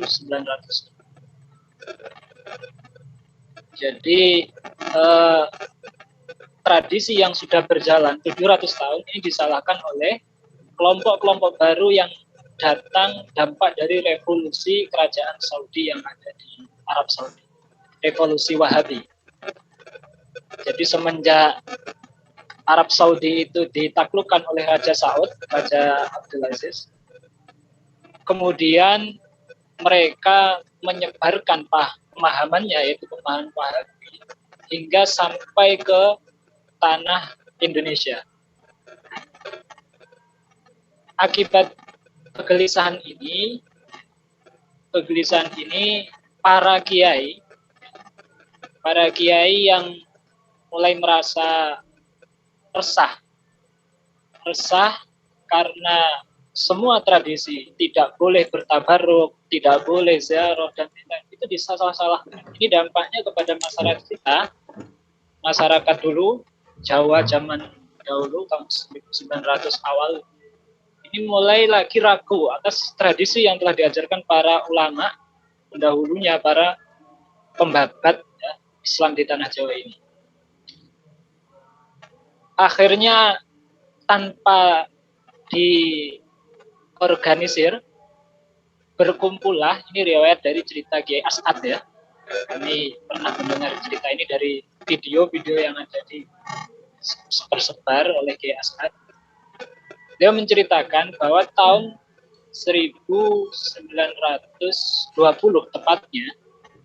1900. Jadi tradisi yang sudah berjalan 700 tahun ini disalahkan oleh kelompok-kelompok baru yang datang dampak dari revolusi kerajaan Saudi yang ada di Arab Saudi, revolusi Wahabi. Jadi semenjak Arab Saudi itu ditaklukkan oleh Raja Saud, Raja Abdul Aziz, kemudian mereka menyebarkan pemahamannya, yaitu pemahaman Wahabi, hingga sampai ke tanah Indonesia. Akibat kegelisahan ini para kiai yang mulai merasa resah karena semua tradisi tidak boleh bertabaruk, tidak boleh ziarah dan lain-lain, itu disalah-salahkan. Ini dampaknya kepada masyarakat kita, masyarakat dulu, Jawa zaman dahulu tahun 1900 awal, ini mulai lagi ragu atas tradisi yang telah diajarkan para ulama pendahulunya, para pembabat ya, Islam di tanah Jawa ini. Akhirnya tanpa diorganisir, berkumpullah, ini riwayat dari cerita Kiai As'ad ya. Kami pernah mendengar cerita ini dari video-video yang ada di tersebar oleh Kiai As'ad. Dia menceritakan bahwa tahun 1920 tepatnya,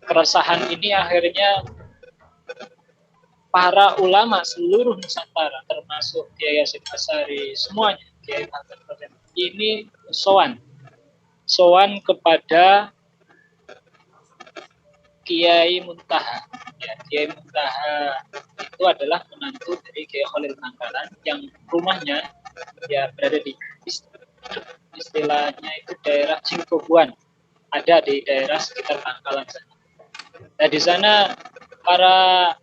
keresahan ini akhirnya para ulama seluruh Nusantara, termasuk Kiai Hasyim Asy'ari, semuanya, Kiai Hasyim, ini sowan kepada Kiai Muntaha. Ya, Kiai Muntaha itu adalah menantu dari Kiai Khalil Bangkalan yang rumahnya ya berada di istilahnya itu daerah Cingkobuan, ada di daerah sekitar Bangkalan sana. Nah, di sana para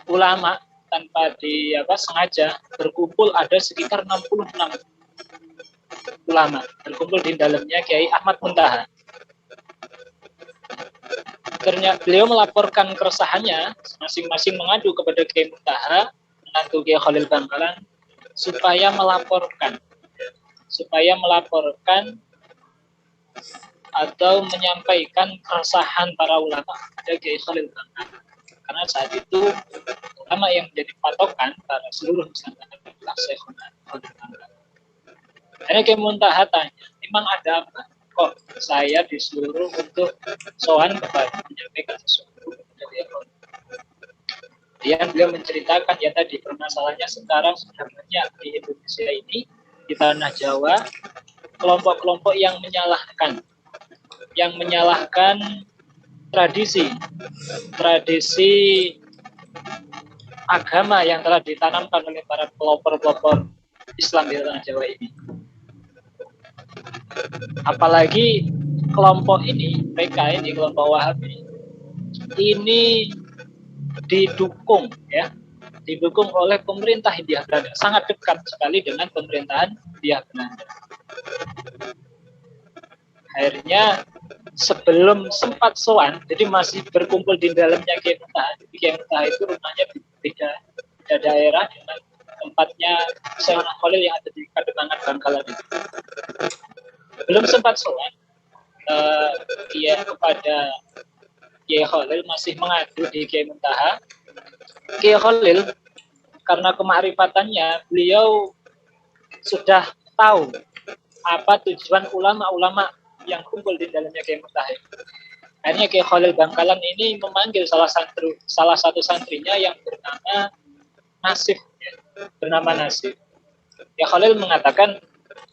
ulama tanpa sengaja berkumpul, ada sekitar 66 ulama berkumpul di dalamnya Kiai Ahmad Muntaha. Ternyata beliau melaporkan keresahannya, masing-masing mengadu kepada Kiai Muntaha, menantu Kiai Khalil Bangkalan, supaya melaporkan atau menyampaikan keresahan para ulama kepada Kiai Khalil Bangkalan. Karena saat itu ulama yang menjadi patokan para seluruh Nusantara adalah Syekhuna Khalil Bangkalan. Akhirnya Kiai Muntaha tanya, memang ada apa? Kok saya disuruh untuk sowan kepada menyampaikan sesuatu kepada Kiai Khalil? Kemudian beliau menceritakan ya tadi permasalahannya sekarang sudah banyak di Indonesia ini, di tanah Jawa, kelompok-kelompok yang menyalahkan tradisi agama yang telah ditanamkan oleh para pelopor-pelopor Islam di tanah Jawa ini. Apalagi kelompok ini, mereka ini kelompok Wahabi ini didukung oleh pemerintah Hindia Belanda, sangat dekat sekali dengan pemerintahan Hindia Belanda. Akhirnya sebelum sempat sowan, jadi masih berkumpul di dalamnya Kiai Muntaha. Kiai Muntaha itu rumahnya beda daerah dengan tempatnya Syekhuna Khalil yang ada di Kademangan Bangkalan itu. Belum sempat sowan, kepada Kiai Khalil masih mengadu di Kiai Muntaha. Kiai Khalil karena kema'rifatannya, beliau sudah tahu apa tujuan ulama-ulama yang kumpul di dalamnya Kiai Muntaha. Akhirnya Kiai Khalil Bangkalan ini memanggil salah satu santrinya yang bernama Nasif. Kiai Khalil mengatakan,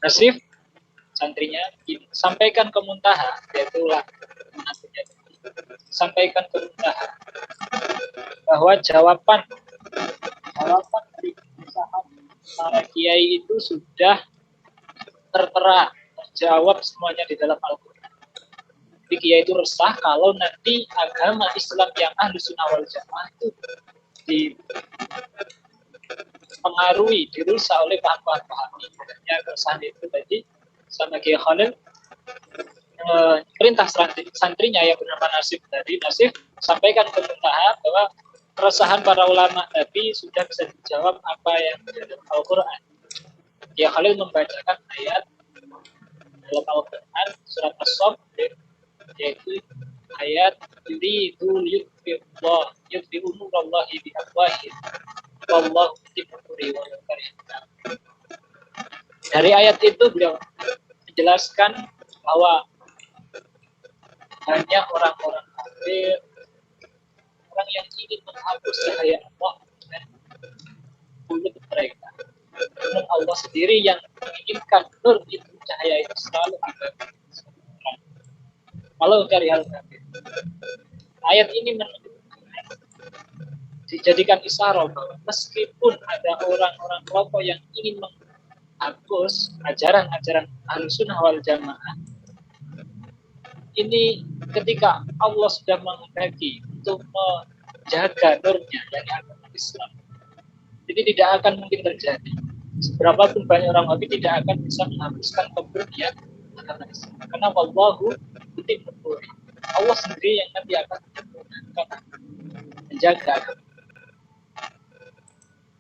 Nasif, santrinya, sampaikan ke Muntaha, yaitu menantunya, sampaikan ke Muntaha bahwa jawaban dari keresahan para kiai itu sudah terjawab semuanya di dalam Al-Quran. Jadi kiai itu resah kalau nanti agama Islam yang Ahlus Sunnah wal Jamaah itu dipengaruhi, dirusak oleh paham-paham ini. Ya, keresahan itu tadi sama Kiai Khalil perintah santrinya yang bernama Nasif tadi, Nasif sampaikan ke Muntaha bahwa keresahan para ulama tadi sudah bisa dijawab apa yang di dalam Al-Quran. Kiai Khalil membacakan ayat dalam Al-Quran surat As-Saff, yaitu ayat yuridu yutfi'u nurallahi bi afwahihim wallahu mutimmu nurihi walau karihal kafirun. Dari ayat itu beliau menjelaskan bahwa banyak orang-orang kafir, orang yang ingin menghapus cahaya Allah dengan mulut mereka. Namun Allah sendiri yang menginginkan nur itu, cahaya itu selalu dibagi. Walau karihal kafir. Ayat ini menunjukkan, dijadikan isyarat bahwa meskipun ada orang-orang kelompok yang ingin menghapus ajaran-ajaran Ahlussunnah wal Jamaah, ini ketika Allah sudah menghendaki untuk menjaga nurnya dari agama Islam, jadi tidak akan mungkin terjadi. Seberapapun banyak orang Wahabi tidak akan bisa menghapuskan kemudian agama Islam, karena wallahu mutimmu nurihi, Allah sendiri yang nanti akan menjaga.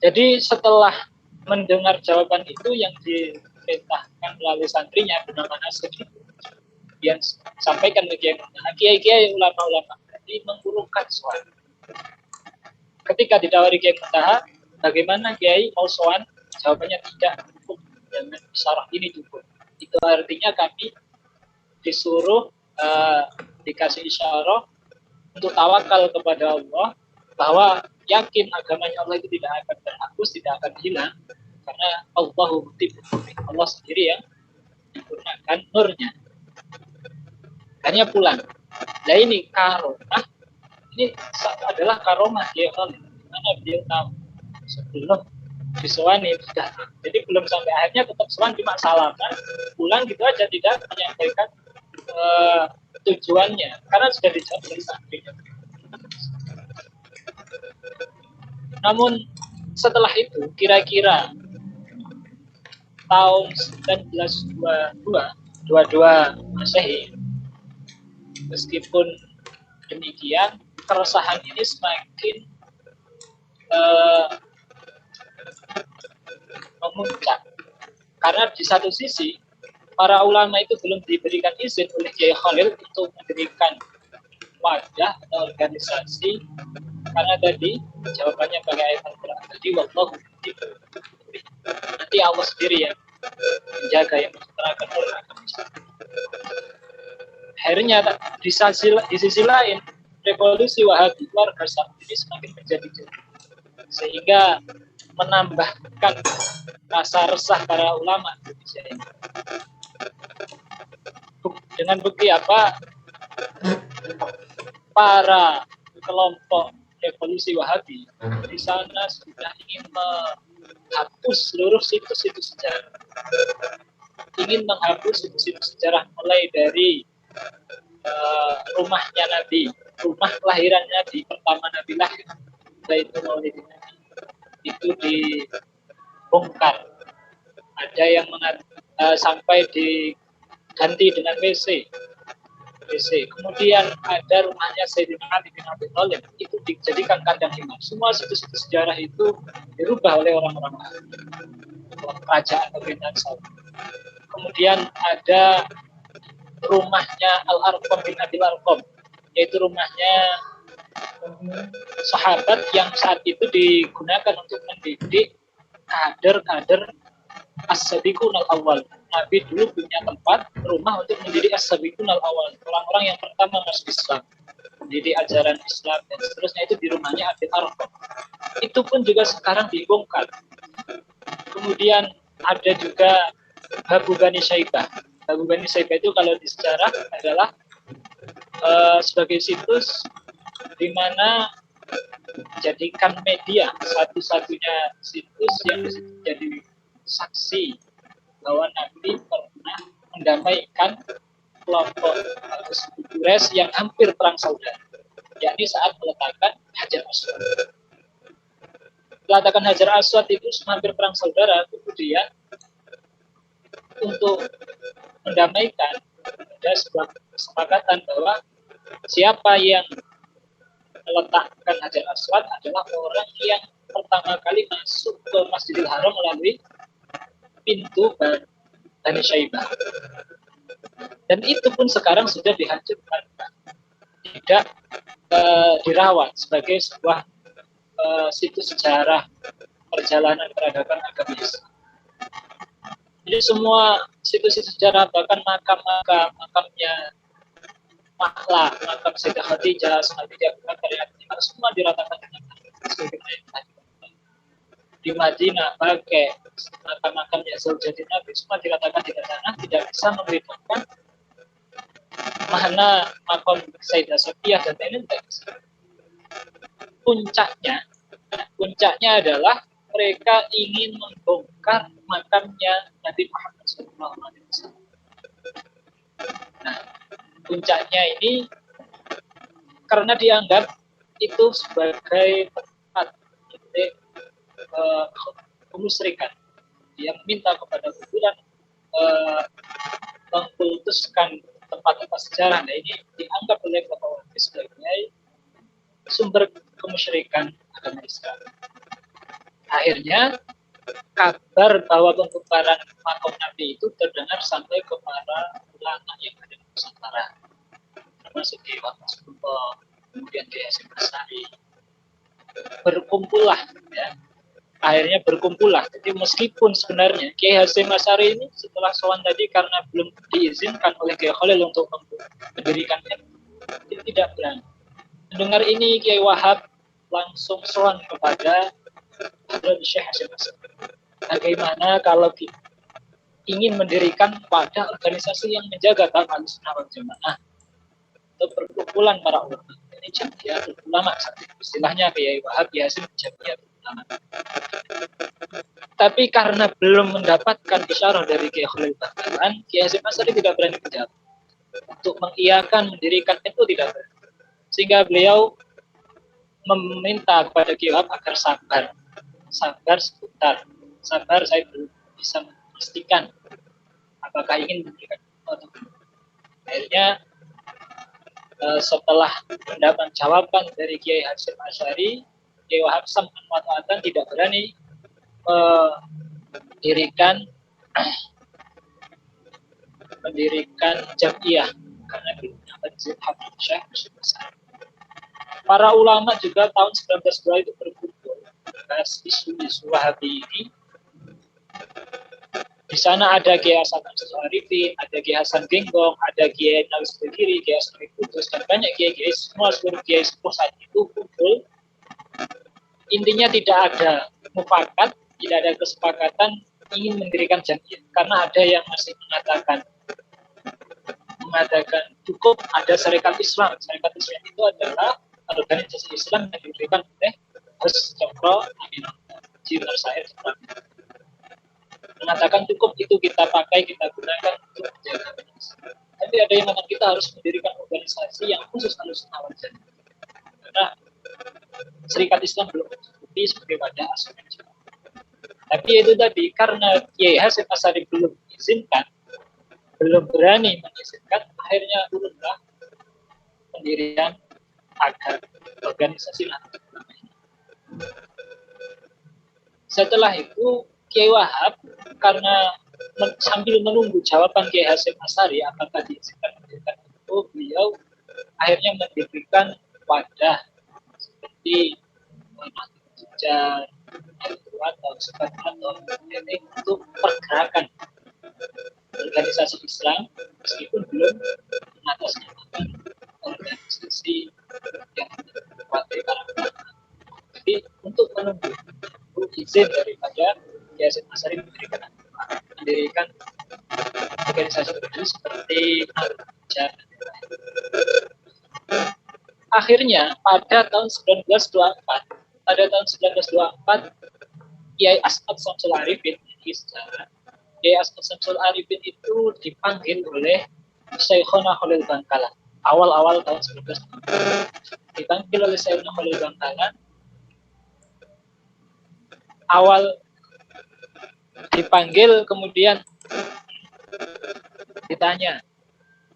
Jadi setelah mendengar jawaban itu yang diperintahkan melalui santrinya bernama Nasir, yang sampaikan ke kiai ulama-ulama tadi mengurungkan soal. Ketika didawari Kiai Muntaha, bagaimana Kiai mau soal? Jawabannya tidak cukup, dengan isyarat ini cukup. Itu artinya kami disuruh dikasih isyarat untuk tawakal kepada Allah, bahwa yakin agamanya Allah itu tidak akan terhapus, tidak akan hilang, karena Allahu mutimmu nurihi, Allah sendiri yang menggunakan nurnya. Hanya pulang. Nah ini karomah, ini adalah karomah Kiai Khalil. Karena beliau tahu sebelum disewani sudah, jadi belum sampai akhirnya tetap sewan, cuma salaman, pulang gitu aja, tidak menyampaikan tujuannya, karena sudah dijawab dari santrinya. Namun setelah itu kira-kira tahun 1922 Masehi, meskipun demikian keresahan ini semakin memuncak, karena di satu sisi para ulama itu belum diberikan izin oleh Kiai Khalil untuk mendirikan wadah atau organisasi, karena tadi jawabannya pakai ayat Al-Quran tadi, wallahu mutimmu nurihi, nanti Allah sendiri yang menjaga, yang menciptakan agama Islam. Akhirnya di sisi lain revolusi Wahabi keluarga ini semakin menjadi-jadi, sehingga menambahkan rasa resah para ulama Indonesia ini. Dengan bukti apa? Para kelompok revolusi Wahabi di sana sudah ingin menghapus seluruh situs-situs sejarah, ingin menghapus situs-situs sejarah mulai dari rumahnya Nabi, rumah kelahiran Nabi, pertama Nabi lahir, yaitu Maulid Nabi, itu dibongkar. Ada yang sampai diganti dengan WC. Kemudian ada rumahnya Sayyidina Ali bin Abi Thalib, itu dijadikan kandang himal. Semua situs-situs sejarah itu dirubah oleh orang-orang kerajaan pemerintahan Saudi. Kemudian ada rumahnya Al-Arqam bin Abil Arqam, yaitu rumahnya sahabat yang saat itu digunakan untuk mendidik kader-kader as-sabiqun al-awwal. Nabi dulu punya tempat rumah untuk mendidik as-sabiqun al-awwal, orang-orang yang pertama masuk Islam, mendidik ajaran Islam dan seterusnya, itu di rumahnya Abil Arqam. Itu pun juga sekarang dibongkar. Kemudian ada juga Babu Bani Syaibah. Babu Bani Syaibah itu kalau di sejarah adalah sebagai situs di mana dijadikan media, satu-satunya situs yang jadi saksi bahwa Nabi pernah mendamaikan kelompok suku Quraisy yang hampir perang saudara, yakni saat meletakkan Hajar Aswad. Peletakan Hajar Aswad itu hampir perang saudara, kemudian untuk mendamaikan ada sebuah kesepakatan bahwa siapa yang meletakkan Hajar Aswad adalah orang yang pertama kali masuk ke Masjidil Haram melalui pintu Bani Syaibah. Dan itu pun sekarang sudah dihancurkan, tidak dirawat sebagai sebuah situs sejarah perjalanan peradaban agama Islam. Jadi semua situs-situs sejarah, bahkan makamnya Mahla, makam Sayyidah Khadijah, Sayyidah Abu Bakar, semua diratakan dengan di Madinah, pakai makam-makamnya Zaujatin Nabi, semua diratakan di sana, tidak bisa membedakan mana makam Sayyidah Sofiyah dan lain-lain. Puncaknya adalah mereka ingin membongkar makamnya Nabi Muhammad SAW. Nah, puncaknya ini karena dianggap itu sebagai tempat kemusyrikan. Dia meminta kepada kuburan mengkultuskan tempat-tempat sejarah. Nah, ini dianggap oleh beberapa ulama sebagai sumber kemusyrikan agama Islam. Akhirnya kabar bahwa pembongkaran makam Nabi itu terdengar sampai ke para ulama yang ada di Nusantara, termasuk di Rasulullah, kemudian di Hasyim Asy'ari. Berkumpullah, ya. Akhirnya berkumpullah. Jadi meskipun sebenarnya Kiai Hasyim Asy'ari ini setelah sowan tadi karena belum diizinkan oleh Kiai Khalil untuk mendirikannya, dia tidak berani. Mendengar ini Kiai Wahab langsung sowan kepada Syekh Hasyim Asy'ari. Bagaimana kalau kita ingin mendirikan wadah organisasi yang menjaga Ahlussunnah wal Jamaah atau perkumpulan para ulama? Ini Jamiyatul Ulama, istilahnya Kiai Wahab Yasin Jamiyatul Ulama. Tapi karena belum mendapatkan isyarah dari Kiai Khalil Bangkalan, Kiai Hasyim Asy'ari tidak berani menjawab. Untuk mengiyakan mendirikan itu tidak berani. Sehingga beliau meminta kepada Kiai Wahab agar sabar sebentar. Sabar, saya belum bisa memastikan apakah ingin mendirikan atau tidak. Akhirnya setelah mendapat jawaban dari Kiai Hasyim Asy'ari, Kiai Wahab sam'an wa ta'atan tidak berani mendirikan Jam'iyah karena belum dapat izin Habib Syekh Hasyim Asy'ari. Para ulama juga tahun 1902 itu berkumpul membahas isu-isu Wahabi ini. Di sana ada Kiai Hasan Arifin, ada Kiai Hasan Genggong, ada Kiai Nalus Begiri, Kiai Hasan Kudus, dan banyak kiai-kiai, semua seluruh kiai sepuh saat itu kumpul. Intinya tidak ada mufakat, tidak ada kesepakatan ingin mendirikan Jam'iyah, karena ada yang masih mengatakan cukup ada Syarikat Islam. Syarikat Islam itu adalah organisasi Islam yang diberikan oleh Gus Cokro Aminuddin Jinar Said, mengatakan cukup itu kita pakai, kita gunakan untuk menjaga Islam. Tapi ada yang mengatakan kita harus mendirikan organisasi yang khusus Ahlussunnah wal Jamaah, karena Serikat Islam belum mencukupi sebagai wadah asuransi. Tapi itu tadi, karena Kiai Hasyim Asy'ari belum mengizinkan, belum berani mengizinkan, akhirnya turunlah pendirian agar organisasi Nahdlatul Ulama ini. Setelah itu Kiai Wahab karena sambil menunggu jawaban Kiai Hasyim Asy'ari apakah diizinkan mendirikan itu, beliau akhirnya mendirikan wadah seperti Masjid atau atau untuk pergerakan organisasi Islam, meskipun belum mengatasnamakan organisasi yang dikuasai para ulama. Jadi untuk menunggu izin daripada Kiai Hasyim Asy'ari mendirikan organisasi seperti Al-Jannah. Akhirnya pada tahun 1924 Kiai As'ad Syamsul Arifin Kiai As'ad Syamsul Arifin itu dipanggil oleh Syekhona Khalil Bangkalan awal-awal tahun 1924. Dipanggil oleh Syekhona Khalil Bangkalan, awal dipanggil, kemudian ditanya,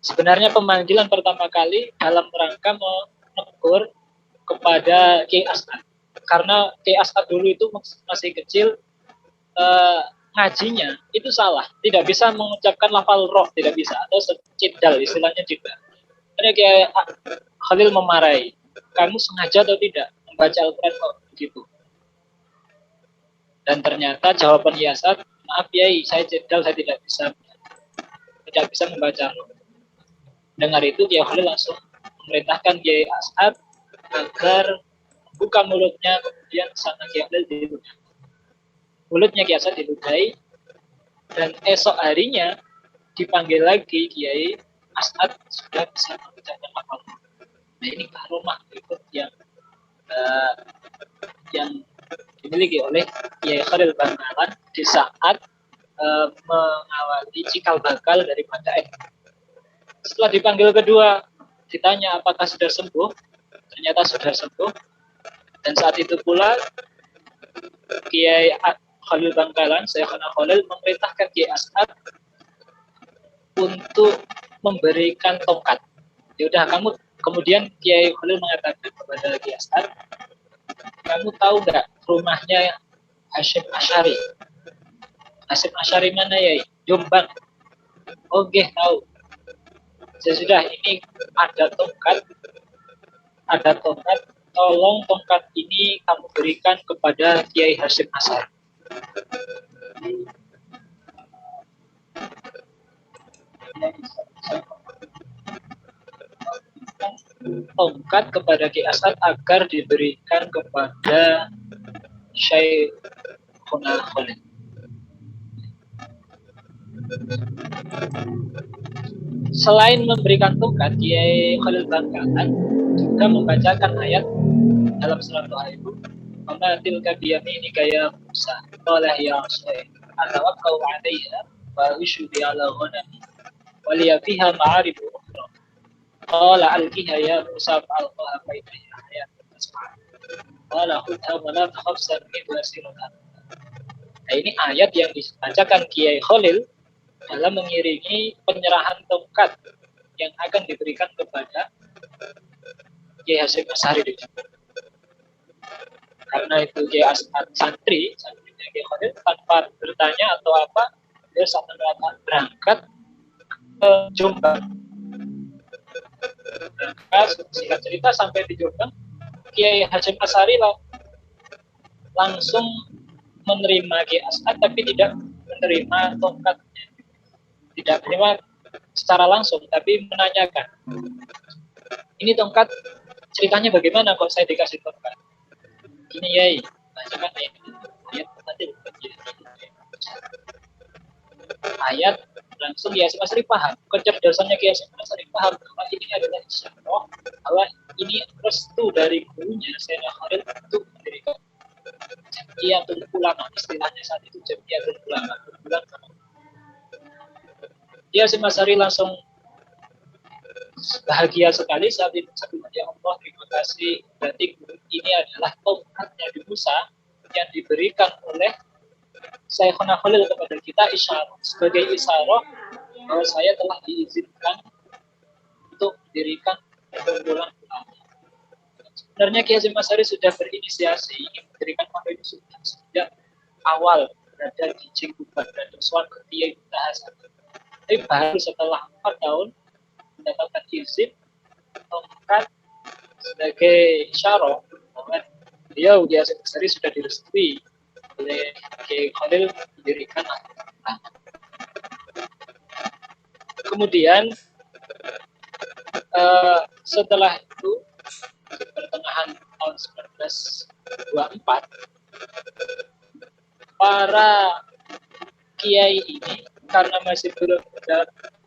Sebenarnya pemanggilan pertama kali dalam rangka menegur kepada Kiai As'ad. Karena Kiai As'ad dulu itu masih kecil, ngajinya itu salah, tidak bisa mengucapkan lafal roh, tidak bisa, atau secidal istilahnya juga. Karena Kiai Khalil memarahi, kamu sengaja atau tidak membaca Al-Quran kok begitu. Dan ternyata jawaban Yasad, maaf Yai, saya cedal, saya tidak bisa membaca. Dengar itu Kiai Khalil langsung memerintahkan Kiai As'ad agar buka mulutnya, kemudian sana Kiai Khalil diludahi. Mulutnya Kiai As'ad diludahi, dan esok harinya dipanggil lagi Kiai As'ad sudah bisa mengucapkan lafal. Nah ini karomah berikut yang dimiliki oleh Kiai Khalil Bangkalan di saat mengawali cikal bakal daripada Setelah dipanggil kedua, ditanya apakah sudah sembuh, ternyata sudah sembuh. Dan saat itu pula Kiai Khalil Bangkalan, Syekhana Khalil memerintahkan Kiai As'ad untuk memberikan tongkat. Yaudah, kemudian Kiai Khalil mengatakan kepada Kiai As'ad, kamu tahu nggak rumahnya Hasyim Asy'ari? Hasyim Asy'ari mana ya? Jombang. Oke, tahu. Sudah, ini ada tongkat, tolong tongkat ini kamu berikan kepada Kiai Hasyim Asy'ari. Tongkat kepada Kiai As'ad agar diberikan kepada Syekhuna Khalil. Selain memberikan tongkat, Kiai Khalil Bangkalan juga membacakan ayat dalam surat Al-Aib. Mama tilka biyaminika ya Musa. Qala ya Syekh, atawakkau 'alayha wa ushbi 'ala ghanami wa liya fiha ma'arib ukhra. Qala alqiha ya Musa fa'alqaha fa idha hiya hayatun tas'a. Qala khudha wa la takhaf sarqib wa sirata. Nah, ini ayat yang dibacakan Kiai Khalil dalam mengiringi penyerahan tongkat yang akan diberikan kepada Kiai Hasyim Asy'ari. Karena itu Kiai As'ad santrinya Kiai Khalil tanpa bertanya atau apa, dia saat berangkat ke Jombang. Singkat cerita sampai di Jombang, Kiai Hasyim Asy'ari langsung menerima Kiai As'ad, tapi tidak menerima tongkatnya, tidak menerima secara langsung, tapi menanyakan, ini tongkat ceritanya bagaimana kok saya dikasih tongkat? Ini Yai, bacakan ayat langsung Kiai Hasyim Asy'ari paham. Kecerdasannya Kiai Hasyim Asy'ari paham bahwa ini adalah isyarah, bahwa ini restu dari gurunya Sayyidina Khalil untuk mendirikan Jamiatul Ulama, istilahnya saat itu Jamiatul Ulama. Kiai Hasyim Asy'ari langsung bahagia sekali saat itu. Ya Allah, terima kasih, berarti ini adalah tongkatnya di Musa yang diberikan oleh Syekhuna Khalil kepada kita sebagai isyarah bahwa saya telah diizinkan untuk mendirikan perkumpulan ulama. Sebenarnya Kiai Hasyim Asy'ari sudah berinisiasi ingin mendirikan pondok ini sudah sejak awal berada di Cikupa dan Suan Kiai Hasan. Tapi baru setelah 4 tahun mendapatkan izin tongkat sebagai isyarah bahwa beliau Kiai Hasyim Asy'ari sudah direstui oleh Kiai Khalil mendirikan ulama. Kemudian setelah itu pertengahan tahun 1924 para kiai ini karena masih belum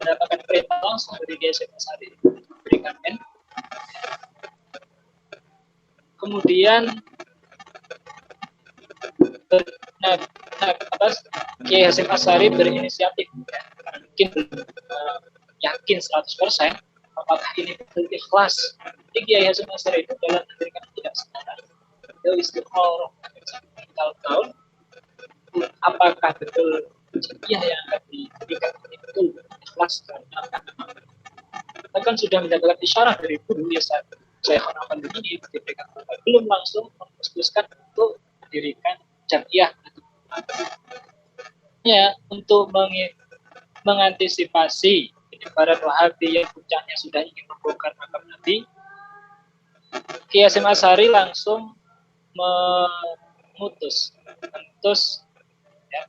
mendapatkan perintah langsung dari Kiai Hasyim Asy'ari memberikan kemudian Kiai Hasyim Asy'ari berinisiatif, mungkin yakin 100% apakah ini betul ikhlas. Jadi Kiai Hasyim Asy'ari itu dalam mendirikan tidak sekarang beliau istiqoroh tahun apakah betul jamiah yang akan diberikan ini betul ikhlas karena agama. bahkan sudah mendapatkan isyarat dari guru ya saat Syekhona Afandi ini diberikan belum langsung memutuskan untuk mendirikan jamiah ya untuk mengantisipasi penyebaran Wahabi yang puncaknya sudah ingin membongkar makam Nabi. Kiai Hasyim Asy'ari langsung mengutus ya,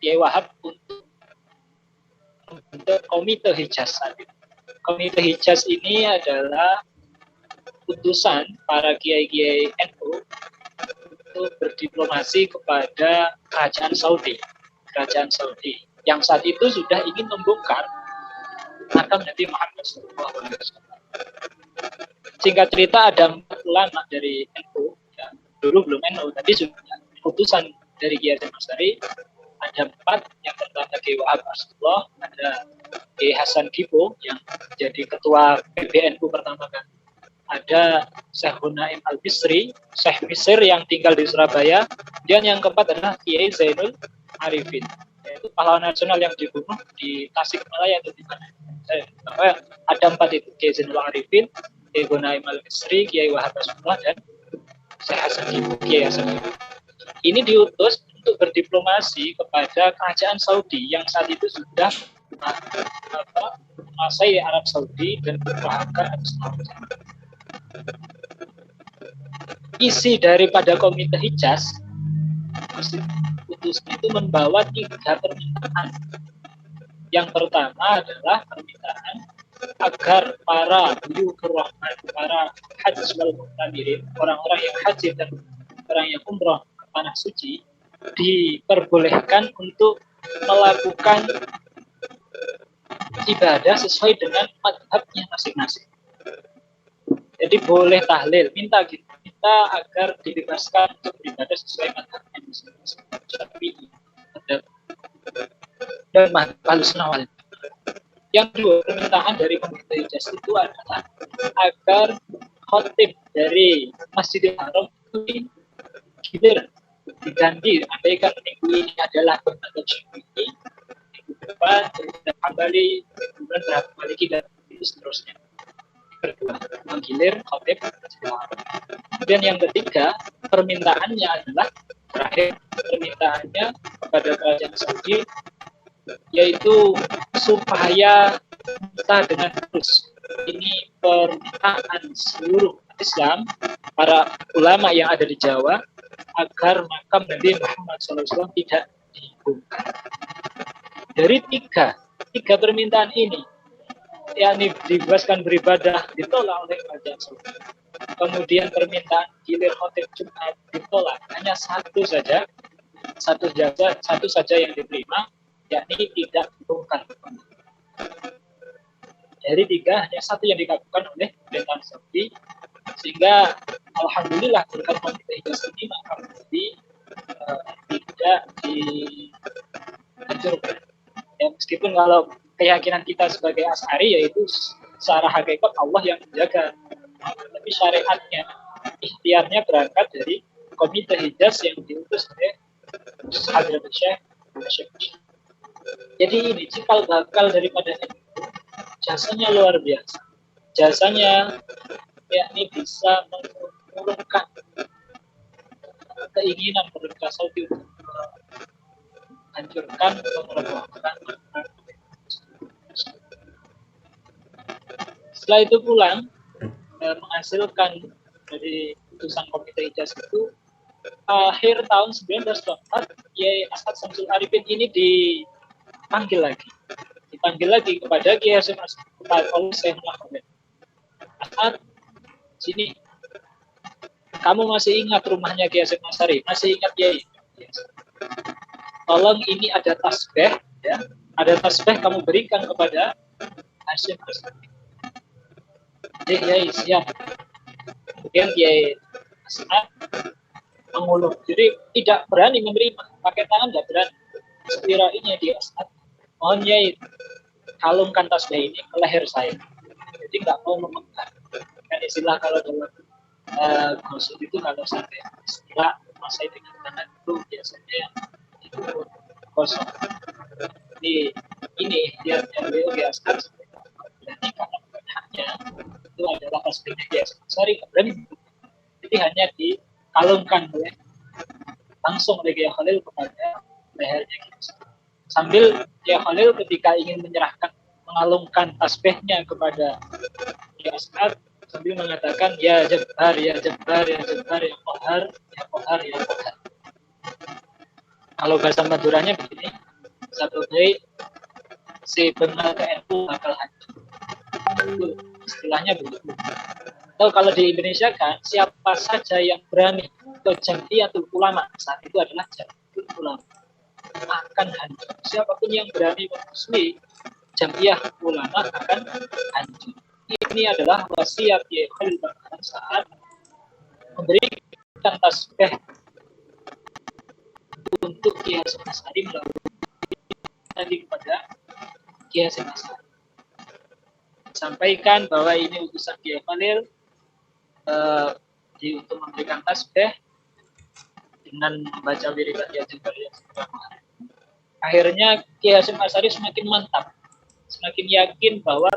Kiai Wahab untuk komite Hijaz. Komite Hijaz ini adalah putusan para kiai-kiai NU untuk berdiplomasi kepada kerajaan Saudi yang saat itu sudah ingin membongkar makam Nabi Muhammad SAW. Singkat cerita ada 4 ulama dari NU, ya, dulu belum NU, tapi sudah putusan dari Kiai Hasyim Asy'ari ada 4. Yang pertama Kiai Wahab Rasulullah, ada Kiai Hasan Dipo yang jadi ketua PBNU pertama kan, ada Syekh Hunaim Al-Bisri, Syekh Misir yang tinggal di Surabaya, dan yang keempat adalah Kiai Zainul Arifin, yaitu pahlawan nasional yang dibunuh di Tasikmalaya atau di mana. Ada 4 itu, Kiai Zainul Arifin, Kiai Hunaim Al-Bisri, Kiai Wahab Rasulullah, dan Syekh Hasan Dipo, Kiai Hasan Dipo. Ini diutus untuk berdiplomasi kepada kerajaan Saudi yang saat itu sudah menguasai Arab Saudi dan berperang Islam. Isi daripada komite Hijaz putus itu membawa 3 permintaan. Yang pertama adalah permintaan agar para buyukur rahman, para haji wal mu'tamirin, orang-orang yang haji dan orang yang umroh ke tanah suci diperbolehkan untuk melakukan ibadah sesuai dengan madhabnya masing-masing. Jadi boleh tahlil, minta agar dibebaskan untuk beribadah sesuai madhabnya masing-masing. Syafi'i dan madhab Ahlussunnah wal Jamaah. Yang kedua, permintaan dari komite Hijaz itu adalah agar khotib dari Masjidil Haram itu diganti. Andaikan minggu ini adalah bermadzhab Syafi'i, minggu depan bermadzhab Hambali, minggu depan bermadzhab Maliki, dan seterusnya. Kedua, menggilir khotib Masjidil Haram. Dan yang ketiga, permintaannya adalah terakhir, permintaannya kepada kerajaan Saudi yaitu supaya kita dengan terus, ini permintaan seluruh Islam, para ulama yang ada di Jawa, agar makam Nabi Muhammad SAW tidak dibongkar. Dari tiga permintaan ini, yakni dibebaskan beribadah ditolak oleh kerajaan Saudi. Kemudian permintaan gilir khotib Jumat ditolak, hanya satu saja yang diterima, yakni tidak dibongkar. Dari 3 hanya 1 yang dikabulkan oleh pemerintahan Saudi, sehingga alhamdulillah berkat komite Hijaz ini makam Nabi tidak dihancurkan. Ya, meskipun kalau keyakinan kita sebagai Asy'ari yaitu secara hakikat Allah yang menjaga, tapi syariatnya, ikhtiarnya berangkat dari komite Hijaz yang diutus oleh Hadrat Syekh. Jadi ini cikal bakal daripada itu, jasanya luar biasa. Jasanya yakni bisa mengurungkan keinginan pemerintah Saudi untuk menghancurkan, merobohkan. Setelah itu pulang menghasilkan dari putusan komite Hijaz itu, akhir tahun 1924 Kiai As'ad Syamsul Arifin ini dipanggil lagi kepada Kiai Hasyim Asy'ari oleh Syekh Muhammad. As'ad, sini, kamu masih ingat rumahnya Kiai Hasyim Asy'ari? Masih ingat Kiai? Tolong, ini ada tasbih, ya, ada tasbih kamu berikan kepada Hasyim Asy'ari. Kiai siap. Kemudian Kiai As'ad mengulur, jadi tidak berani menerima, pakai tangan tidak berani. Sekiranya dia As'ad, mohon Kiai kalungkan tasbih ini ke leher saya. Jadi nggak mau memegang. Kan istilah kalau dalam gosok itu, kalau sampai istilah masai dengan tangan itu biasanya itu gosok. Jadi ini ikhtiarnya beliau biasa berani karena bukan haknya tasbihnya itu adalah tasbihnya Kiai Hasyim Asy'ari, kemudian jadi hanya dikalungkan langsung oleh Kiai Khalil kepada lehernya Kiai Hasyim. Sambil Kiai Khalil ketika ingin mengalungkan tasbihnya kepada Kiai Hasyim sambil mengatakan ya Jabbar, ya Jabbar, ya Jabbar, ya Qahar, ya Qahar, ya Qahar. Kalau bahasa Maduranya begini, sebagai si benar NU bakal hancur. Itu istilahnya begitu. Atau kalau di Indonesia kan, siapa saja yang berani ke Jamiatul Ulama saat itu adalah Jamiatul Ulama akan hancur. Siapapun yang berani memusuhi Jamiah Ulama akan hancur. Ini adalah wasiat Kiai Khalil Bangkalan saat memberikan tasbih untuk Kiai Hasyim Asy'ari melalui kepada Kiai Hasyim Asy'ari. Sampaikan bahwa ini utusan Kiai Khalil untuk memberikan tasbih dengan membaca wiridan ya Jabbar ya Jabbar. Akhirnya Kiai Hasyim Asy'ari semakin mantap, semakin yakin bahwa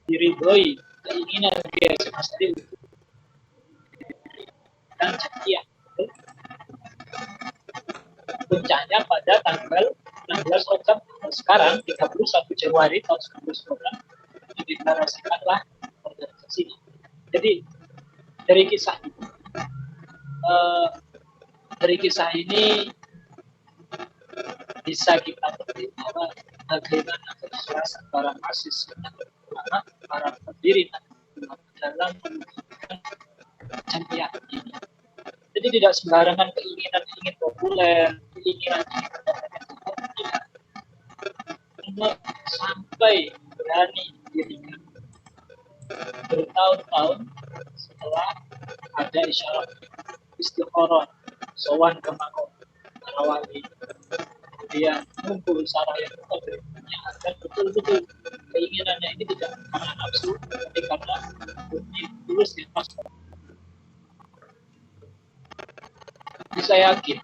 diridhoi keinginan Kiai Hasyim Asy'ari untuk dan Jamiah. Puncaknya pada tanggal 16 Oktober sekarang 31 Januari tahun 1999 dideklarasikanlah organisasi. Jadi dari kisah ini bisa kita petik bahwa bagaimana keikhlasan para mahasiswa ulama, para pendiri dalam mewujudkan Jamiah ini. Jadi tidak sembarangan keinginan ingin populer, keinginan ingin mendapatkan tidak. Sampai berani dirikan bertahun-tahun setelah ada isyarat istikharah, sowan ke makom para wali, kemudian mengumpul saraya berikutnya agar betul-betul keinginannya ini tidak karena nafsu, tapi karena tulus ikhlas. Jadi saya yakin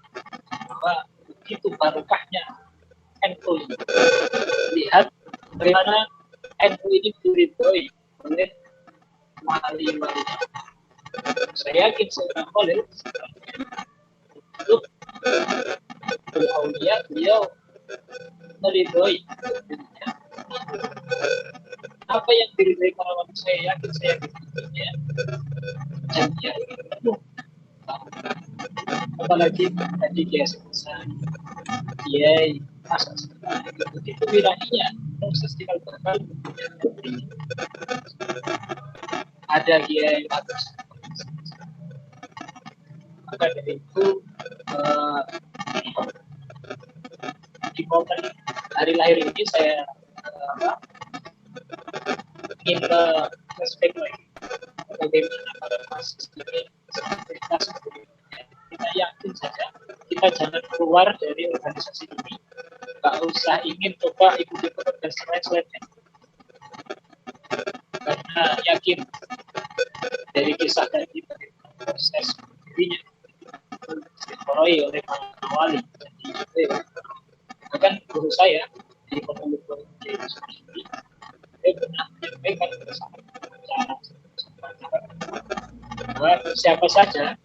bahwa begitu barokahnya NU ini. Lihat bagaimana NU ini diridhoi oleh wali-walinya. Saya yakin seorang Khalil untuk beraulia beliau meridhoi apa yang diridhoi para wali. Saya yakin ya, Jamiah ini penuh. Apalagi tadi Kiai Hasyim Asy'ari, Kiai itu wirainya proses tinggal bakal ada Kiai bagus. Maka dari itu di momen hari lahir ini saya ingin flashback lagi bagaimana pada proses ini kita yakin saja kita jangan keluar dari organisasi ini, nggak usah ingin coba ikut-ikut organisasi lain-lainnya, karena yakin dari kisah tadi proses dirinya dikoroi oleh para wali. Bahkan guru saya di Ponorogo dia pernah menyampaikan bersama bahwa siapa saja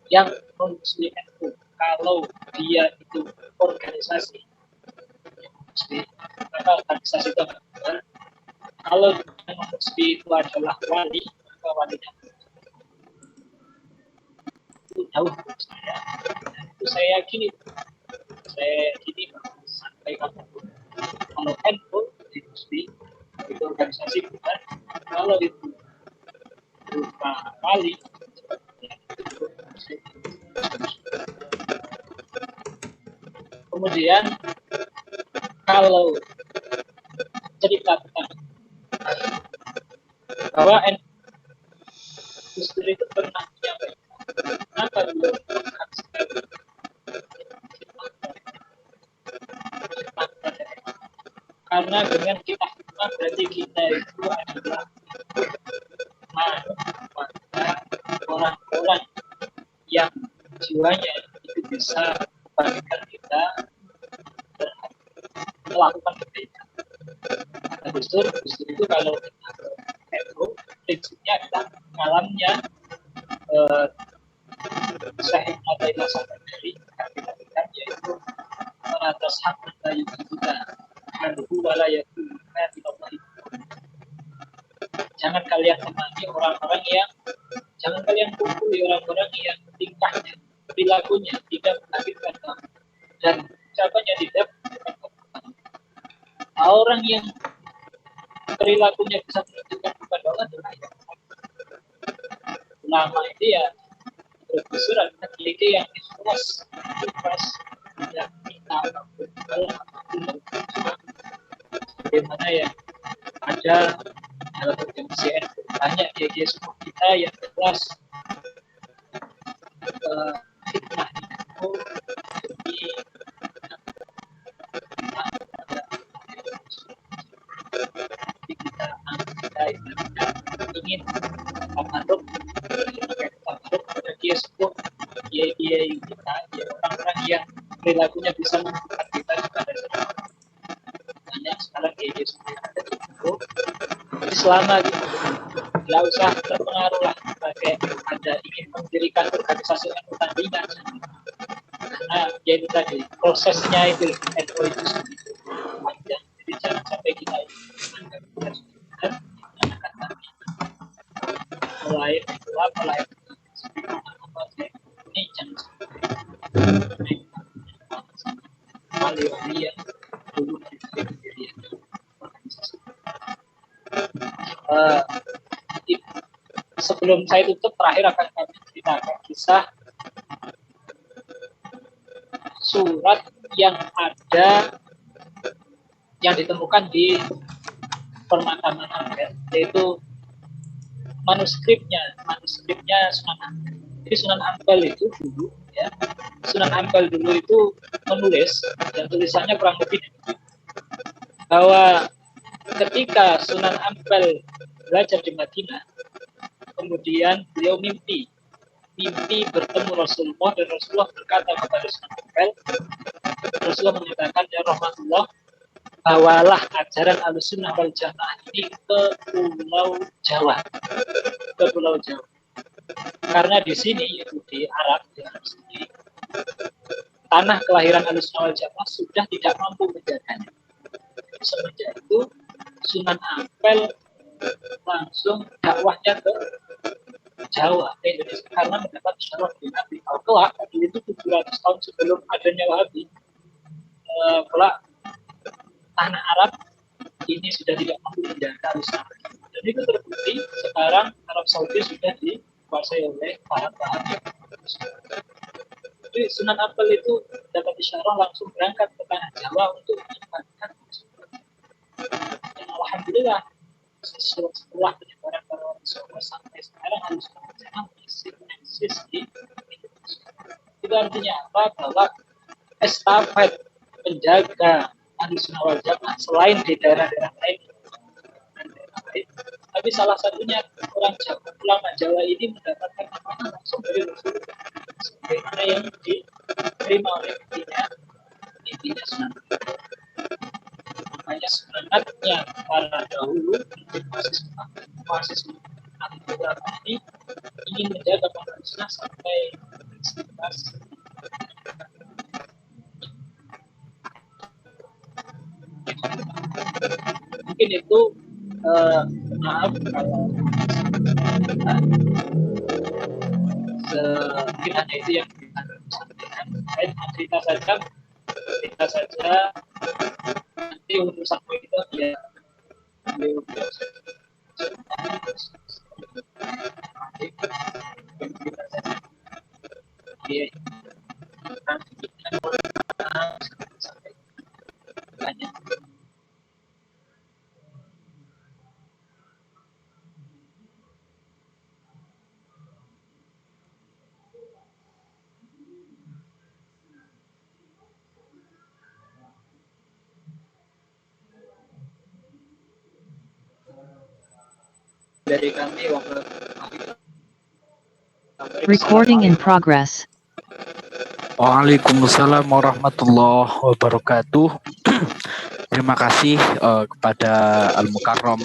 yang memusuhi NU kalau dia itu organisasi maka organisasi itu akan benar. Kalau yang memusuhi itu adalah wali, maka walinya itu jauh dari saya. Dan itu saya yakini sampai kapanpun kalau NU dimusuhi itu organisasi benar, kalau itu berupa wali kemudian kalau cerita tentang bahwa Gus Dur itu pernah menyampaikan kenapa beliau melakukan sekali karena dengan kita hikmah berarti kita itu adalah orang-orang yang jiwanya itu bisa memberikan kita melakukan kebaikan. Gus Dur itu kalau itu prinsipnya adalah kalamnya Syekh Muhammad Al-Sabari katakan yaitu meratas hak dari kita halu wala yakun jangan kalian temani orang-orang yang jangan kalian kumpuli orang-orang yang tingkahnya perilakunya tidak menakutkan kamu dan ucapannya tidak menakutkan kamu. Orang yang perilakunya bisa menunjukkan kepada Allah adalah yang ulama itu ya berpikir memiliki yang ikhlas yang minta bagaimana ya ada dalam perjanjian banyak dia semua kita yang ikhlas fitnah itu demi kita ingin tabaruk pada dia semua dia kita ya orang-orang yang perilakunya bisa menunjukkan kita kepada banyak sekarang dia semua ada di itu jadi selama gitu nggak usah terpengaruh lah pakai ada ingin mendirikan organisasi pertandingan karena ya itu tadi prosesnya itu NU itu panjang jadi jangan sampai kita mulai ini jangan sampai yang dulu diri sebelum saya tutup terakhir akan kami ceritakan kisah surat yang ada yang ditemukan di permakaman Ampel yaitu manuskripnya Sunan Ampel. Jadi Sunan Ampel itu dulu ya Sunan Ampel dulu itu menulis dan tulisannya kurang lebih bahwa ketika Sunan Ampel belajar di Madinah kemudian beliau mimpi bertemu Rasulullah dan Rasulullah berkata kepada Sunan Ampel Rasulullah mengatakan ya Rahmatullah bawalah ajaran Ahlussunnah wal Jamaah ini ke Pulau Jawa karena di sini yaitu di Arab sendiri tanah kelahiran Ahlussunnah wal Jamaah sudah tidak mampu menjaganya. Semenjak itu Sunan Ampel langsung dakwahnya ke Jawa ke Indonesia karena mendapat isyarat dari Nabi kelak itu 700 tahun sebelum adanya Wahabi kelak tanah Arab ini sudah tidak mampu menjaga Islam. Dan itu terbukti sekarang Arab Saudi sudah dikuasai oleh paham-paham yang jadi Sunan Ampel itu dapat isyarah langsung berangkat ke tanah Jawa untuk menyebarkan dan alhamdulillah setelah penyebaran para Rasulullah sampai sekarang harus masih eksis di Indonesia. Itu artinya apa? Bahwa estafet penjaga Ahlussunnah wal Jamaah selain di daerah-daerah lain, tapi salah satunya ulama Jawa ini mendapatkan amanah langsung dari Rasulullah sebagaimana yang diterima oleh intinya Sunan. Makanya sebenarnya para dahulu mahasiswa agama ini ingin menjaga Ahlussunnah sampai istiqomah. Mungkin itu maaf kalau mungkin hanya itu yang kita sampaikan. Saya cerita saja nanti untuk satu itu ya beliau dari kami Recording in progress. Waalaikumsalam warahmatullahi wabarakatuh. Terima kasih kepada Al Mukarram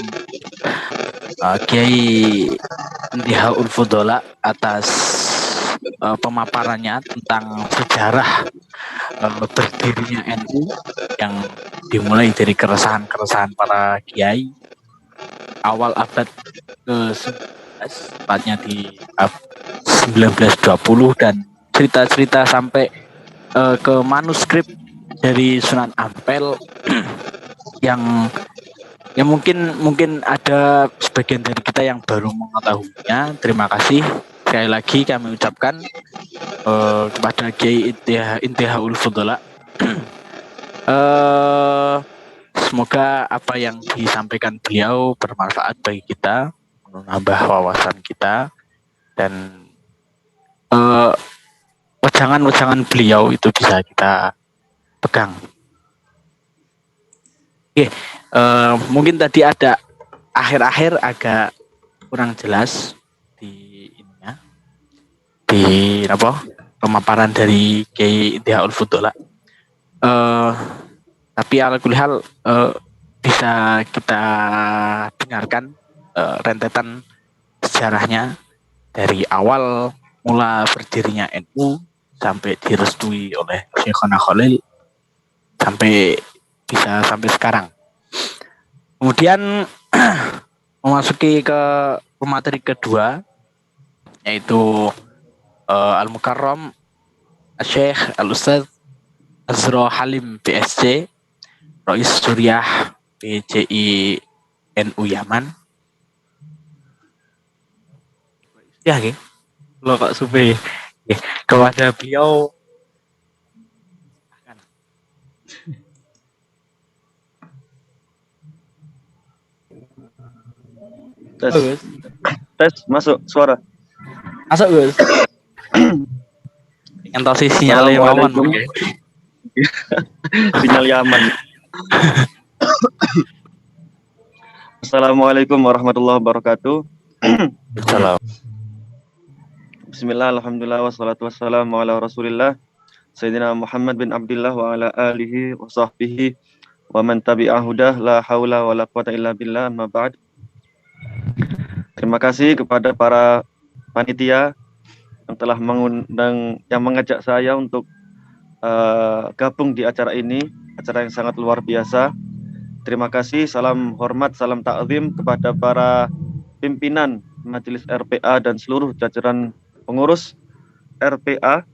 Kiai Intihaul Fudola atas pemaparannya tentang sejarah berdirinya NU yang dimulai dari keresahan-keresahan para kiai awal abad ke-19, tepatnya di 1920, dan cerita-cerita sampai ke manuskrip dari Sunan Ampel yang mungkin ada sebagian dari kita yang baru mengetahuinya. Terima kasih sekali lagi kami ucapkan kepada Kiai Intihaul Fudola. Semoga apa yang disampaikan beliau bermanfaat bagi kita, menambah wawasan kita, dan wejangan-wejangan beliau itu bisa kita pegang. Oke, mungkin tadi ada akhir-akhir agak kurang jelas di ininya, di pemaparan dari Kiai Intihaul Fudola. Tapi ala kulli hal bisa kita dengarkan rentetan sejarahnya dari awal mula berdirinya NU sampai direstui oleh Syekhona Khalil sampai sekarang. Kemudian memasuki ke materi kedua, yaitu Al-Mukarram Syekh Al-Ustadz Azra Halim PSC, Rais Suriah PCI NU Yaman. Ya, lo Pak Supe, kepada beliau. Tes masuk suara. Masuk Gus. Yang tahu sinyalnya Wawan. Sinyal Yaman. Assalamualaikum warahmatullahi wabarakatuh. Salam. Bismillah, alhamdulillah, wassalatu wassalamu ala rasulillah Sayyidina Muhammad bin Abdullah wa ala alihi wa sahbihi wa man tabi'ahudah, la hawla wa la quwata illa billah, amma ba'd. Terima kasih kepada para panitia yang telah mengundang, yang mengajak saya untuk gabung di acara ini, acara yang sangat luar biasa. Terima kasih, salam hormat, salam ta'zim kepada para pimpinan Majelis RPA dan seluruh jajaran pengurus RPA,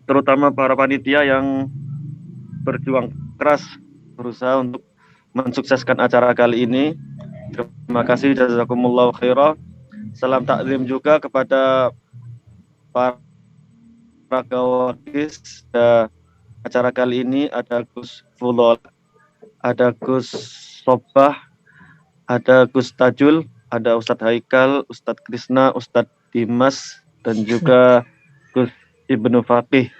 terutama para panitia yang berjuang keras berusaha untuk mensukseskan acara kali ini. Terima kasih, jazakumullahu khairah. Salam takzim juga kepada para gawakis acara kali ini. Ada Gus Fulol, ada Gus Sobah, ada Gus Tajul, ada Ustadz Haikal, Ustadz Krisna, Ustadz Dimas, dan juga Gus Ibnu Faqih.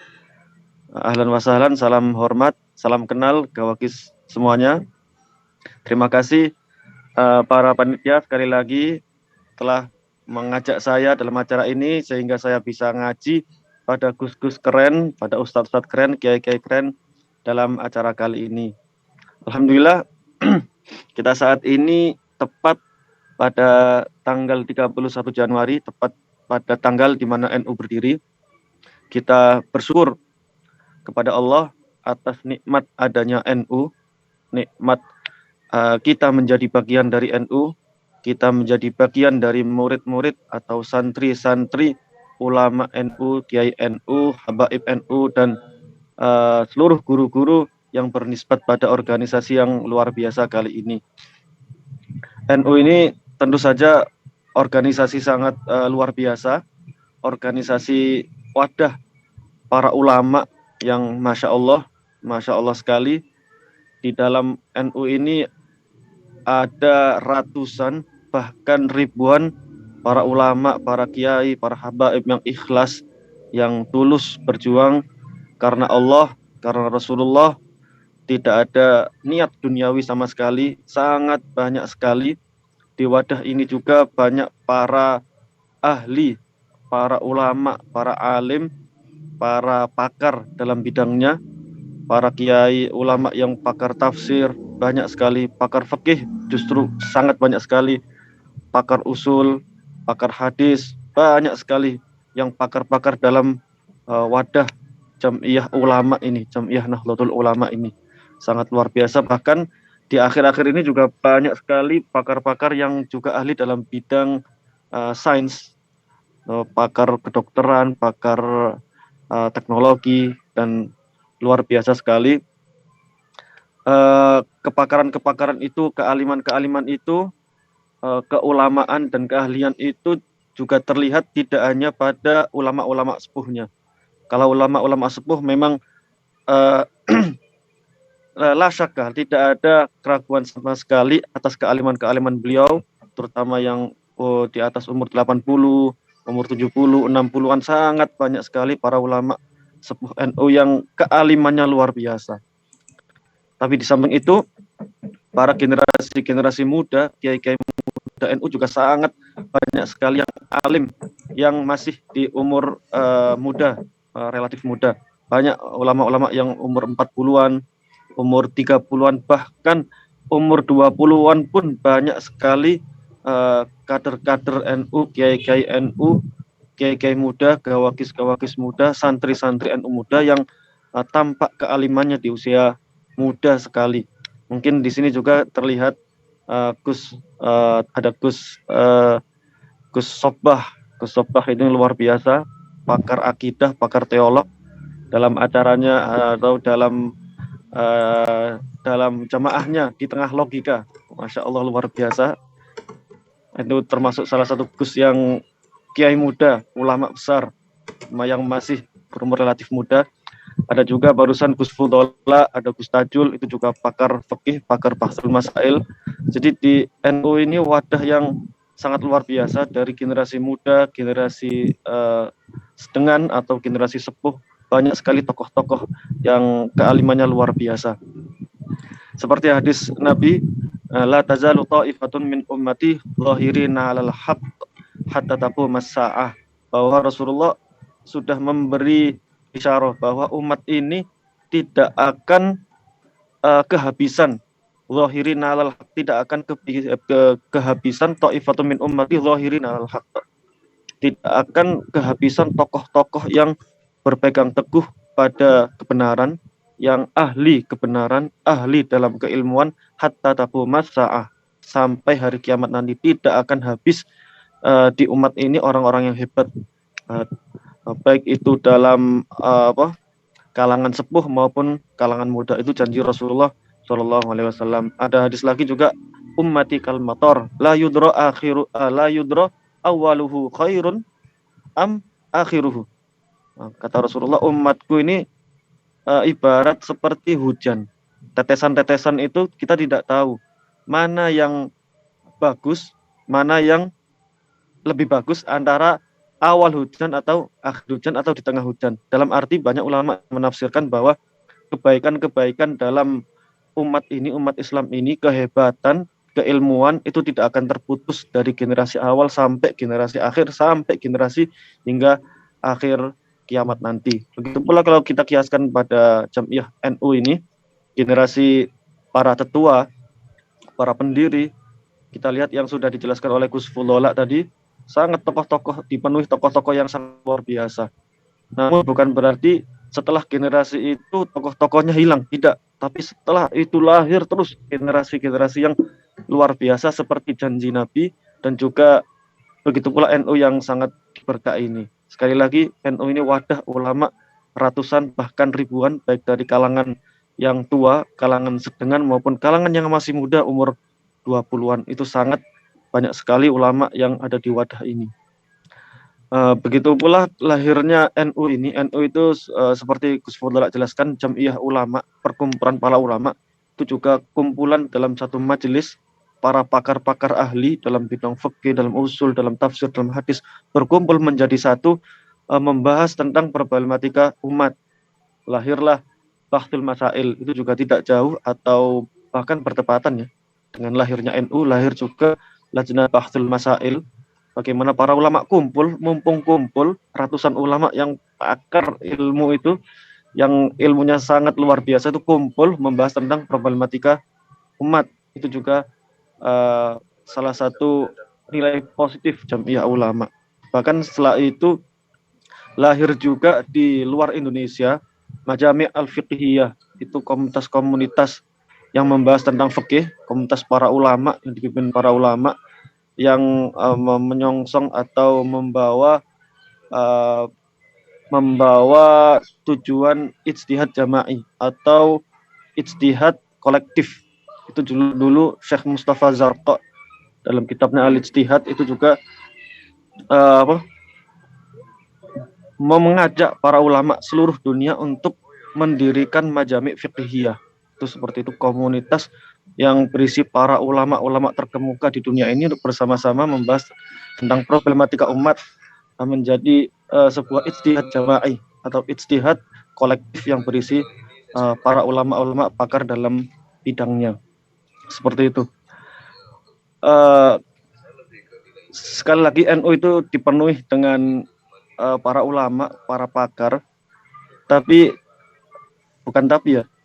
Ahlan wa sahlan, salam hormat, salam kenal gawakis semuanya. Terima kasih para panitia sekali lagi telah mengajak saya dalam acara ini sehingga saya bisa ngaji pada gus-gus keren, pada ustadz-ustadz keren, kiai-kiai keren dalam acara kali ini. Alhamdulillah kita saat ini tepat pada tanggal 31 Januari, tepat pada tanggal di mana NU berdiri. Kita bersyukur kepada Allah atas nikmat adanya NU, nikmat kita menjadi bagian dari NU, kita menjadi bagian dari murid-murid atau santri-santri ulama NU, kiai NU, habaib NU, dan seluruh guru-guru yang bernisbat pada organisasi yang luar biasa kali ini. NU ini tentu saja organisasi sangat luar biasa, organisasi wadah para ulama yang Masya Allah sekali. Di dalam NU ini ada ratusan bahkan ribuan para ulama, para kiai, para habaib yang ikhlas, yang tulus berjuang karena Allah, karena Rasulullah. Tidak ada niat duniawi sama sekali, sangat banyak sekali. Di wadah ini juga banyak para ahli, para ulama, para alim, para pakar dalam bidangnya, para kiai ulama yang pakar tafsir, banyak sekali pakar fikih, justru sangat banyak sekali pakar usul, pakar hadis, banyak sekali yang pakar-pakar dalam wadah Jam'iyah Ulama ini, Jam'iyah Nahdlatul Ulama ini. Sangat luar biasa, bahkan di akhir-akhir ini juga banyak sekali pakar-pakar yang juga ahli dalam bidang sains, pakar kedokteran, pakar teknologi, dan luar biasa sekali. Kepakaran-kepakaran itu, kealiman-kealiman itu, keulamaan dan keahlian itu juga terlihat tidak hanya pada ulama-ulama sepuhnya. Kalau ulama-ulama sepuh memang la syakka, tidak ada keraguan sama sekali atas kealiman-kealiman beliau, terutama yang di atas umur 80, umur 70, 60-an, sangat banyak sekali para ulama sepuh NU yang kealimannya luar biasa. Tapi di samping itu, para generasi muda, kiai-kiai muda NU juga sangat banyak sekali yang alim, yang masih di umur muda, relatif muda. Banyak ulama-ulama yang umur 40-an, umur 30-an, bahkan umur 20-an pun banyak sekali kader-kader NU, kiai-kiai NU, kiai-kiai muda, gawakis-gawakis muda, santri-santri NU muda yang tampak kealimannya di usia muda sekali. Mungkin di sini juga terlihat ada Gus Sobah. Gus Sobah ini luar biasa, pakar akidah, pakar teolog. Dalam acaranya atau dalam jamaahnya di tengah logika, Masya Allah, luar biasa. Itu termasuk salah satu Gus yang kiai muda, ulama besar, yang masih berumur relatif muda. Ada juga barusan Gus Fudola, ada Gus Tajul, itu juga pakar fikih, pakar bahsul masail. Jadi di NU ini wadah yang sangat luar biasa, dari generasi muda, generasi sedengan atau generasi sepuh, banyak sekali tokoh-tokoh yang kealimannya luar biasa. Seperti hadis Nabi, la tazalu ta'ifatun min ummati zahirina 'alal haqq hatta taqumas sa'ah, bahwa Rasulullah sudah memberi isyarah bahwa umat ini tidak akan kehabisan, zahirin alal haq, tidak akan kehabisan ta'ifatun min ummati zahirin alal haq, tidak akan kehabisan tokoh-tokoh yang berpegang teguh pada kebenaran, yang ahli kebenaran, ahli dalam keilmuan, hatta taqumas sa'ah, sampai hari kiamat nanti tidak akan habis di umat ini orang-orang yang hebat, baik itu dalam kalangan sepuh maupun kalangan muda. Itu janji Rasulullah Shallallahu Alaihi Wasallam. Ada hadis lagi juga, ummati kal matar, la yudra awaluhu khairun am akhiruhu. Kata Rasulullah, umatku ini ibarat seperti hujan. Tetesan-tetesan itu kita tidak tahu mana yang bagus, mana yang lebih bagus antara awal hujan atau akhir hujan atau di tengah hujan. Dalam arti banyak ulama menafsirkan bahwa kebaikan-kebaikan dalam umat ini, umat Islam ini, kehebatan, keilmuan itu tidak akan terputus dari generasi awal sampai generasi akhir, sampai generasi hingga akhir kiamat nanti. Begitu pula kalau kita kiaskan pada Jam'iyah NU ini, generasi para tetua, para pendiri, kita lihat yang sudah dijelaskan oleh Gus Fudola tadi, sangat tokoh-tokoh, dipenuhi tokoh-tokoh yang sangat luar biasa. Namun bukan berarti setelah generasi itu tokoh-tokohnya hilang, tidak. Tapi setelah itu lahir terus generasi-generasi yang luar biasa seperti janji Nabi, dan juga begitu pula NU yang sangat berkah ini. Sekali lagi, NU ini wadah ulama ratusan bahkan ribuan, baik dari kalangan yang tua, kalangan sedengan maupun kalangan yang masih muda umur 20-an. Itu sangat banyak sekali ulama yang ada di wadah ini. Begitu pula lahirnya NU ini. NU itu seperti Gus Fudla jelaskan, Jam'iyah Ulama, perkumpulan para ulama, itu juga kumpulan dalam satu majelis para pakar-pakar ahli dalam bidang fikih, dalam usul, dalam tafsir, dalam hadis, berkumpul menjadi satu, membahas tentang problematika umat. Lahirlah Bahthul Masail, itu juga tidak jauh atau bahkan bertepatan ya dengan lahirnya NU, lahir juga Lajnah Bahthul Masail. Bagaimana para ulama kumpul, mumpung kumpul ratusan ulama yang pakar ilmu itu, yang ilmunya sangat luar biasa, itu kumpul membahas tentang problematika umat. Itu juga salah satu nilai positif Jam'iyah Ulama. Bahkan setelah itu lahir juga di luar Indonesia Majami' Al-Fiqhiyah, itu komunitas-komunitas yang membahas tentang fikih, komunitas para ulama yang dipimpin para ulama yang menyongsong atau membawa tujuan ijtihad jama'i atau ijtihad kolektif. Itu dulu Syekh Mustafa Zarqa dalam kitabnya Al-Ijtihad itu juga mengajak para ulama seluruh dunia untuk mendirikan majami' fiqhiyah. Itu seperti itu, komunitas yang berisi para ulama-ulama terkemuka di dunia ini untuk bersama-sama membahas tentang problematika umat menjadi sebuah ijtihad jama'i atau ijtihad kolektif yang berisi para ulama-ulama pakar dalam bidangnya. Seperti itu. Sekali lagi NU itu dipenuhi dengan para ulama, para pakar,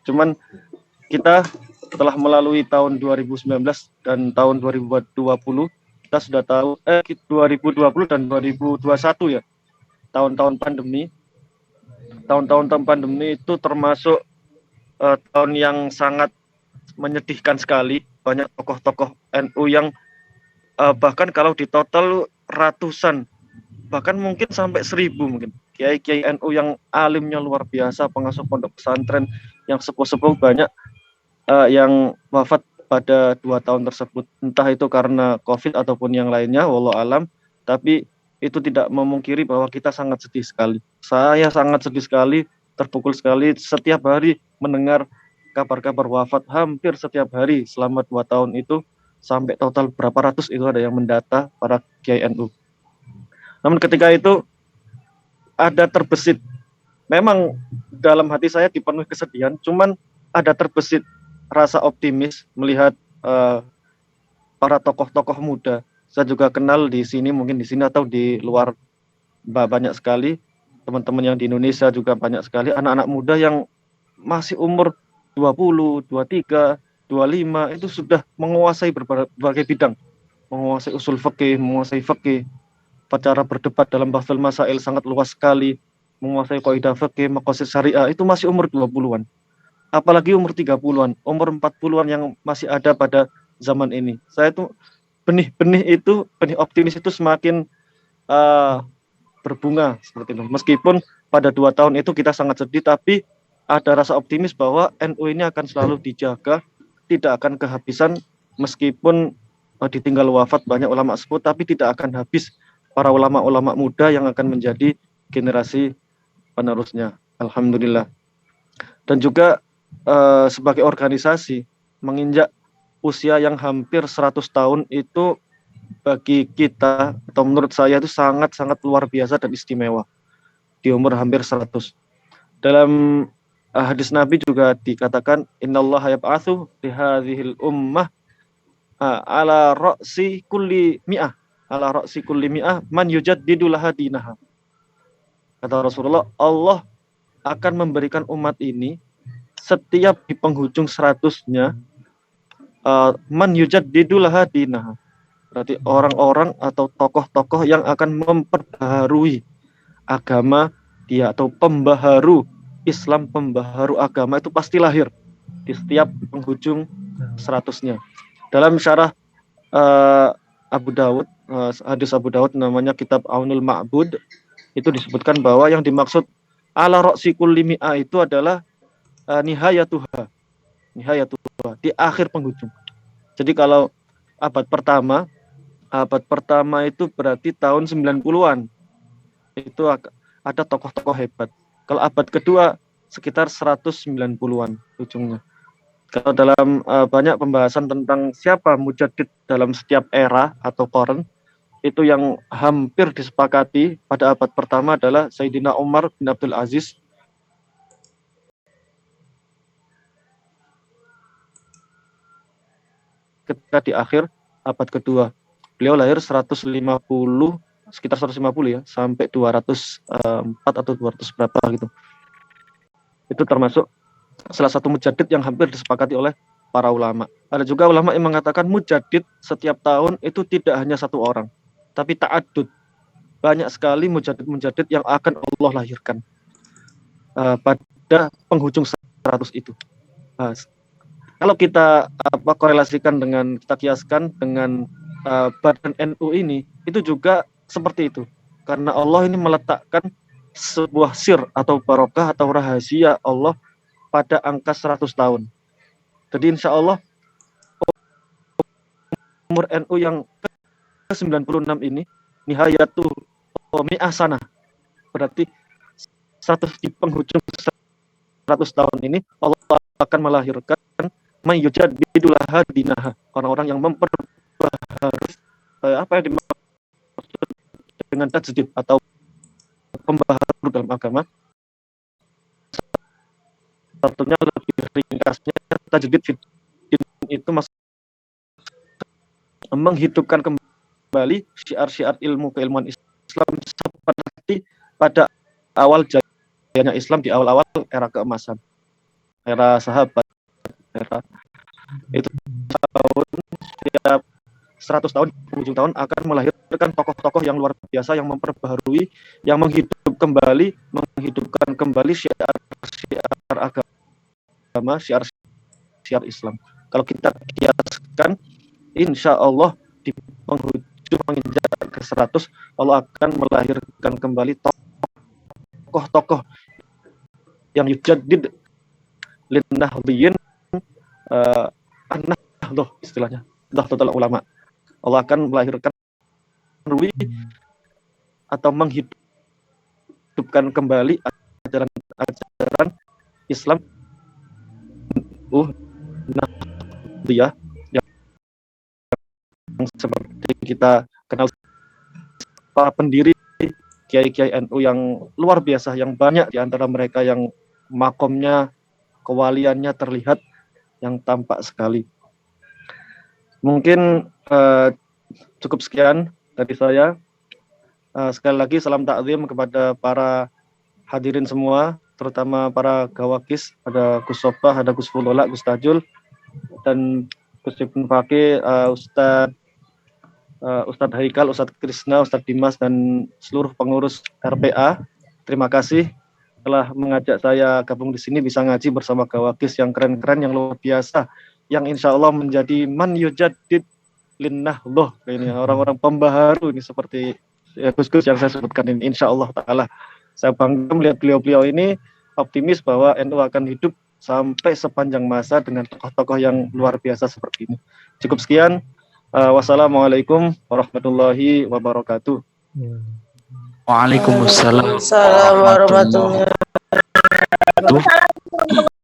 cuman kita telah melalui tahun 2019 dan tahun 2020, kita sudah tahu 2020 dan 2021 ya, tahun-tahun pandemi. Tahun-tahun pandemi itu termasuk tahun yang sangat menyedihkan sekali. Banyak tokoh-tokoh NU yang bahkan kalau di total ratusan, bahkan mungkin sampai 1000 mungkin kiai-kiai NU yang alimnya luar biasa, pengasuh pondok pesantren yang sepuh-sepuh banyak yang wafat pada 2 tahun tersebut, entah itu karena COVID ataupun yang lainnya, wallahu alam. Tapi itu tidak memungkiri bahwa kita sangat sedih sekali. Saya sangat sedih sekali, terpukul sekali setiap hari mendengar kabar-kabar wafat hampir setiap hari selama 2 tahun itu, sampai total berapa ratus itu ada yang mendata para kiai NU. Namun ketika itu ada terbesit, memang dalam hati saya dipenuhi kesedihan, cuman ada terbesit rasa optimis melihat para tokoh-tokoh muda. Saya juga kenal di sini, mungkin di sini atau di luar, banyak sekali teman-teman yang di Indonesia juga banyak sekali anak-anak muda yang masih umur 20, 23, 25 itu sudah menguasai berbagai bidang, menguasai usul fikih, menguasai fikih, cara berdebat dalam bahsul masail sangat luas sekali, menguasai kaidah fikih, maqasid syariah, itu masih umur 20-an. Apalagi umur 30-an, umur 40-an yang masih ada pada zaman ini. Saya tuh benih optimis itu semakin berbunga seperti itu. Meskipun pada 2 tahun itu kita sangat sedih, tapi ada rasa optimis bahwa NU ini akan selalu dijaga, tidak akan kehabisan. Meskipun ditinggal wafat banyak ulama sepuh, tapi tidak akan habis para ulama-ulama muda yang akan menjadi generasi penerusnya. Alhamdulillah. Dan juga sebagai organisasi menginjak usia yang hampir 100 tahun itu bagi kita, atau menurut saya itu sangat-sangat luar biasa dan istimewa di umur hampir 100. Dalam hadis Nabi juga dikatakan, innallaha yab'atsu li hadhil ummah ala ra'si kulli mi'ah man yujaddidu laha dinaha. Kata Rasulullah, Allah akan memberikan umat ini setiap di penghujung 100-nya man yujaddidu laha dinaha. Berarti orang-orang atau tokoh-tokoh yang akan memperbaharui agama dia, atau pembaharu Islam, pembaharu agama itu pasti lahir di setiap penghujung 100-nya. Dalam syarah Abu Dawud, hadis Abu Dawud namanya kitab Aunul Ma'bud, itu disebutkan bahwa yang dimaksud ala ra'si kulli mi'ah itu adalah nihayatuha, di akhir penghujung. Jadi kalau abad pertama itu berarti tahun 90-an. Itu ada tokoh-tokoh hebat. Kalau abad kedua sekitar 190-an ujungnya. Kalau dalam banyak pembahasan tentang siapa mujaddid dalam setiap era atau qarn, itu yang hampir disepakati pada abad pertama adalah Sayyidina Umar bin Abdul Aziz. Ketika di akhir abad kedua, beliau lahir sekitar 150 ya, sampai 204 atau 200 berapa gitu. Itu termasuk salah satu mujaddid yang hampir disepakati oleh para ulama. Ada juga ulama yang mengatakan mujaddid setiap tahun itu tidak hanya satu orang, tapi ta'addud. Banyak sekali mujaddid yang akan Allah lahirkan pada penghujung 100 itu. Kalau kita korelasikan dengan, kita kiaskan dengan badan NU ini, itu juga seperti itu. Karena Allah ini meletakkan sebuah sir atau barokah atau rahasia Allah pada angka 100 tahun. Jadi insya Allah umur NU yang ke-96 ini nihayatul mi'ah sanah. Berarti 100 di penghujung 100 tahun ini Allah akan melahirkan mayyujadidul hadinaha, orang-orang yang memperbaharui apa yang dimaksud dengan tajdid atau pembaharu dalam agama. Satunya lebih ringkasnya tajdid itu menghidupkan kembali syiar-syiar ilmu keilmuan Islam seperti pada awal jayanya Islam di awal-awal era keemasan, era sahabat, era itu tahun setiap 100 tahun, ujung tahun akan melahirkan tokoh-tokoh yang luar biasa yang memperbaharui, yang menghidupkan kembali syiar-syiar agama, syiar Islam. Kalau kita kiaskan, insya Allah di penghujung menginjak ke 100, Allah akan melahirkan kembali tokoh-tokoh yang yujaddid linnahdiyin an-nahdoh istilahnya, nahdlatul ulama. Allah akan melahirkan atau menghidupkan kembali ajaran Islam nahdiyah yang seperti kita kenal para pendiri kiai-kiai NU yang luar biasa, yang banyak di antara mereka yang makomnya, kewaliannya terlihat, yang tampak sekali. Mungkin cukup sekian dari saya. Sekali lagi salam takzim kepada para hadirin semua, terutama para gawakis, ada Gus Sobah, ada Gus Fulola, Gus Tajul, dan Gus Ibn Fakih, Ustadz Haikal, Ustadz Krisna, Ustadz Dimas, dan seluruh pengurus RPA. Terima kasih telah mengajak saya gabung di sini, bisa ngaji bersama gawakis yang keren-keren, yang luar biasa, yang insya Allah menjadi man yujaddid linnahdoh, ini orang-orang pembaharu ini seperti Gus-Gus yang saya sebutkan ini. Insya Allah Ta'ala saya bangga melihat beliau-beliau ini, optimis bahwa NU akan hidup sampai sepanjang masa dengan tokoh-tokoh yang luar biasa seperti ini. Cukup sekian. Wassalamualaikum warahmatullahi wabarakatuh. Waalaikumsalam Assalamualaikum warahmatullahi